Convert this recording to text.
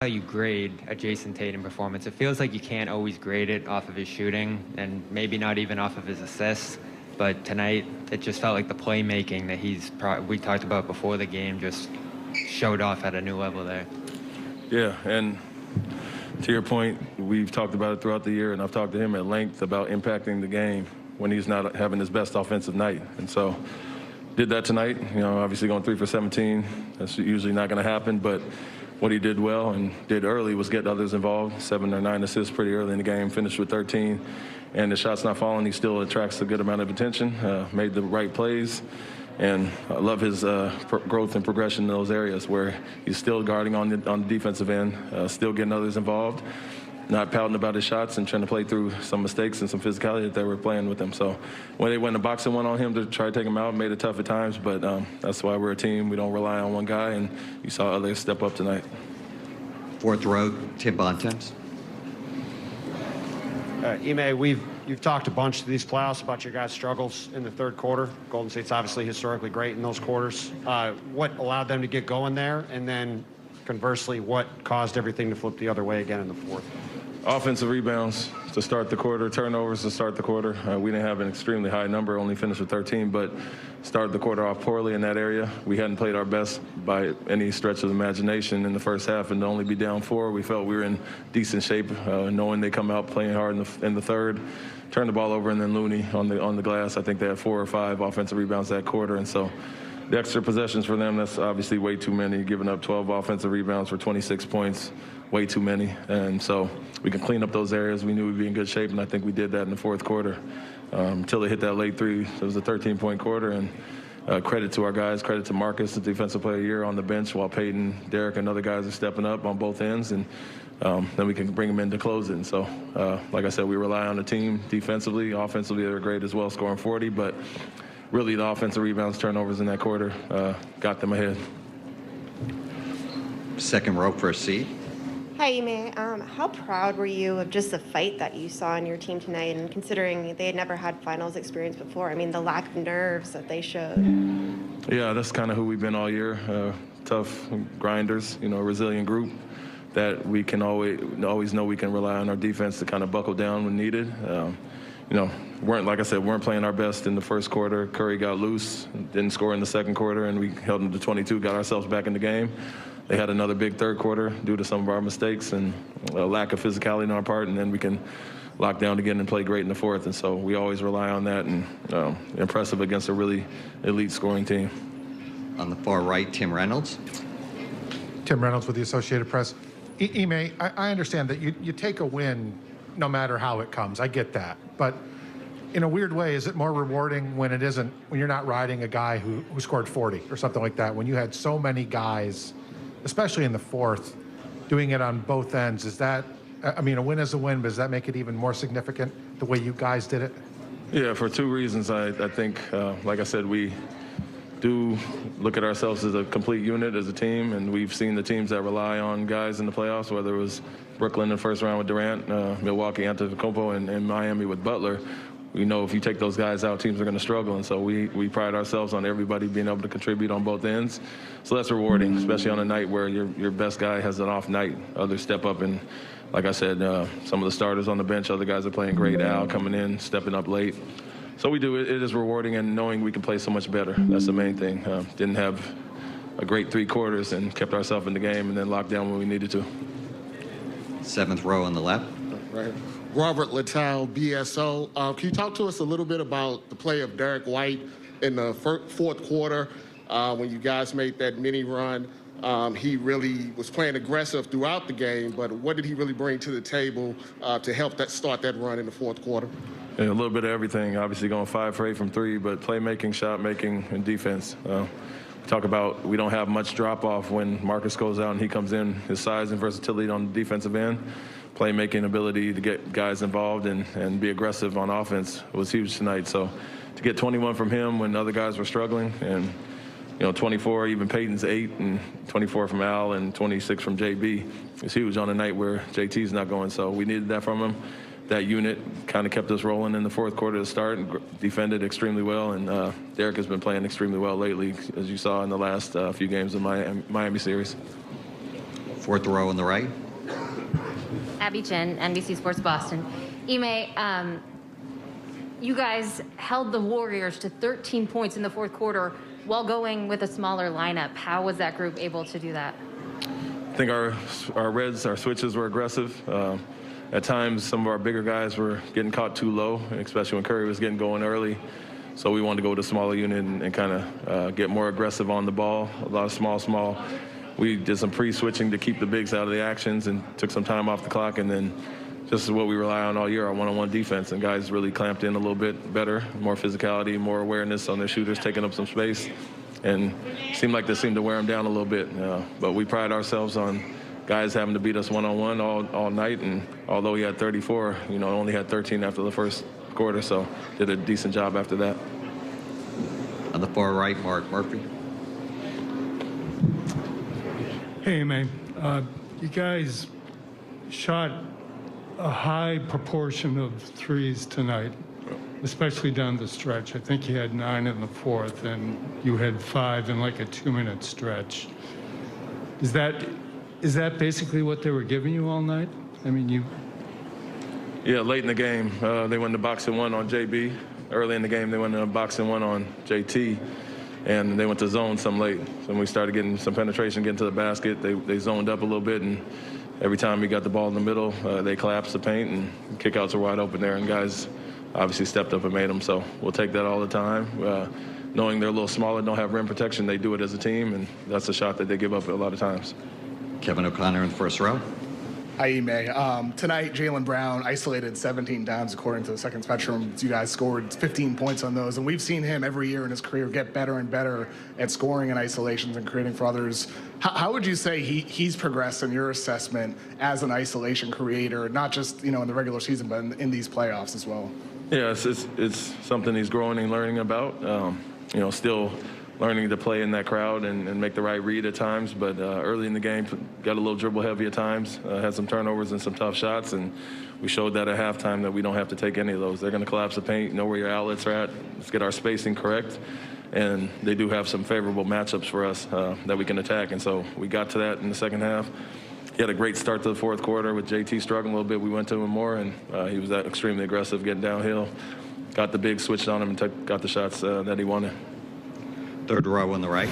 how you grade a Jason Tatum performance. It feels like you can't always grade it off of his shooting and maybe not even off of his assists. But tonight, it just felt like the playmaking that we talked about before the game just showed off at a new level there. Yeah, and to your point, we've talked about it throughout the year, and I've talked to him at length about impacting the game when he's not having his best offensive night. And so did that tonight. Obviously going 3 for 17. That's usually not going to happen, but what he did well and did early was get others involved. 7 or 9 assists pretty early in the game, finished with 13. And the shot's not falling. He still attracts a good amount of attention, made the right plays. And I love his growth and progression in those areas where he's still guarding on the defensive end, still getting others involved, not pouting about his shots and trying to play through some mistakes and some physicality that they were playing with him. So when they went in boxing one on him to try to take him out, made it tough at times, but that's why we're a team. We don't rely on one guy, and you saw others step up tonight. Fourth row, Tim Bontemps. Ime, you've talked a bunch these playoffs about your guys' struggles in the third quarter. Golden State's obviously historically great in those quarters. What allowed them to get going there? And then conversely, what caused everything to flip the other way again in the fourth? Offensive rebounds to start the quarter, turnovers to start the quarter. We didn't have an extremely high number, only finished with 13, but started the quarter off poorly in that area. We hadn't played our best by any stretch of the imagination in the first half, and to only be down 4, we felt we were in decent shape, knowing they come out playing hard in the third. Turned the ball over, and then Looney on the glass. I think they had 4 or 5 offensive rebounds that quarter, and so the extra possessions for them, that's obviously way too many. Giving up 12 offensive rebounds for 26 points, way too many. And so we can clean up those areas. We knew we'd be in good shape, and I think we did that in the fourth quarter. Until they hit that late 3, it was a 13-point quarter, and credit to our guys, credit to Marcus, the defensive player of the year, on the bench, while Peyton, Derek, and other guys are stepping up on both ends, and then we can bring them in to close it. And so, like I said, we rely on the team defensively. Offensively, they're great as well, scoring 40, but really the offensive rebounds, turnovers in that quarter got them ahead. Second row for a seat. Hi, Ime. How proud were you of just the fight that you saw in your team tonight, and considering they had never had finals experience before? I mean, the lack of nerves that they showed. Yeah, that's kind of who we've been all year. Tough grinders, a resilient group that we can always know we can rely on our defense to kind of buckle down when needed. Weren't playing our best in the first quarter. Curry got loose, didn't score in the second quarter, and we held them to 22, got ourselves back in the game. They had another big third quarter due to some of our mistakes and a lack of physicality on our part, and then we can lock down again and play great in the fourth. And so we always rely on that, and impressive against a really elite scoring team. On the far right, Tim Reynolds. Tim Reynolds with the Associated Press. Ime, I understand that you take a win no matter how it comes. I get that. But in a weird way, is it more rewarding when you're not riding a guy who scored 40 or something like that? When you had so many guys, especially in the fourth, doing it on both ends, a win is a win, but does that make it even more significant the way you guys did it? Yeah, for 2 reasons. I think, like I said, we do look at ourselves as a complete unit, as a team, and we've seen the teams that rely on guys in the playoffs, whether it was Brooklyn in the first round with Durant, Milwaukee, Antetokounmpo, and Miami with Butler. We know if you take those guys out, teams are going to struggle, and so we pride ourselves on everybody being able to contribute on both ends. So that's rewarding, especially on a night where your best guy has an off night. Others step up, and like I said, some of the starters on the bench, other guys are playing great. Al coming in, stepping up late. So we do. It is rewarding, and knowing we can play so much better. That's the main thing. Didn't have a great 3 quarters and kept ourselves in the game and then locked down when we needed to. Seventh row on the left. Right. Robert Littell, BSO. Can you talk to us a little bit about the play of Derek White in the fourth quarter when you guys made that mini run? He really was playing aggressive throughout the game, but what did he really bring to the table to help start that run in the fourth quarter? Yeah, a little bit of everything. Obviously going 5 for 8 from 3, but playmaking, shot making, and defense. We talk about we don't have much drop off when Marcus goes out and he comes in. His size and versatility on the defensive end, playmaking ability to get guys involved and be aggressive on offense was huge tonight. So to get 21 from him when other guys were struggling, and 24, even Peyton's 8, and 24 from Al, and 26 from JB, is huge on a night where JT's not going. So we needed that from him. That unit kind of kept us rolling in the fourth quarter to start and defended extremely well. And Derek has been playing extremely well lately, as you saw in the last few games of Miami series. Fourth row on the right. Abby Chin, NBC Sports Boston. Ime, you guys held the Warriors to 13 points in the fourth quarter while going with a smaller lineup. How was that group able to do that? I think our switches were aggressive. At times, some of our bigger guys were getting caught too low, especially when Curry was getting going early. So we wanted to go with a smaller unit and kind of get more aggressive on the ball, a lot of small. We did some pre-switching to keep the bigs out of the actions and took some time off the clock, and then just what we rely on all year, our one-on-one defense. And guys really clamped in a little bit better, more physicality, more awareness on their shooters, taking up some space. And it seemed like they seemed to wear them down a little bit. But we pride ourselves on guys having to beat us one-on-one all night. And although he had 34, only had 13 after the first quarter, so did a decent job after that. On the far right, Mark Murphy. Hey, man. You guys shot a high proportion of threes tonight, especially down the stretch. I think you had 9 in the fourth, and you had 5 in like a 2-minute stretch. Is that basically what they were giving you all night? I mean, Yeah, late in the game, they went to box and one on JB. Early in the game, they went to box and one on JT, and they went to zone some late. So when we started getting some penetration, getting to the basket, they zoned up a little bit, and every time we got the ball in the middle, they collapsed the paint, and kickouts were wide open there, and guys obviously stepped up and made them. So we'll take that all the time. Knowing they're a little smaller, don't have rim protection, they do it as a team, and that's a shot that they give up a lot of times. Kevin O'Connor in the first row. Hi, Ime. Tonight, Jaylen Brown isolated 17 times according to the second spectrum. You guys scored 15 points on those, and we've seen him every year in his career get better and better at scoring in isolations and creating for others. How would you say he's progressed in your assessment as an isolation creator, not just in the regular season, but in these playoffs as well? Yeah, it's something he's growing and learning about. Still learning to play in that crowd and make the right read at times. But early in the game, got a little dribble heavy at times, had some turnovers and some tough shots. And we showed that at halftime that we don't have to take any of those. They're going to collapse the paint, know where your outlets are at. Let's get our spacing correct. And they do have some favorable matchups for us that we can attack. And so we got to that in the second half. He had a great start to the fourth quarter with JT struggling a little bit. We went to him more, and he was extremely aggressive getting downhill. Got the big switch on him and got the shots that he wanted. Third row on the right.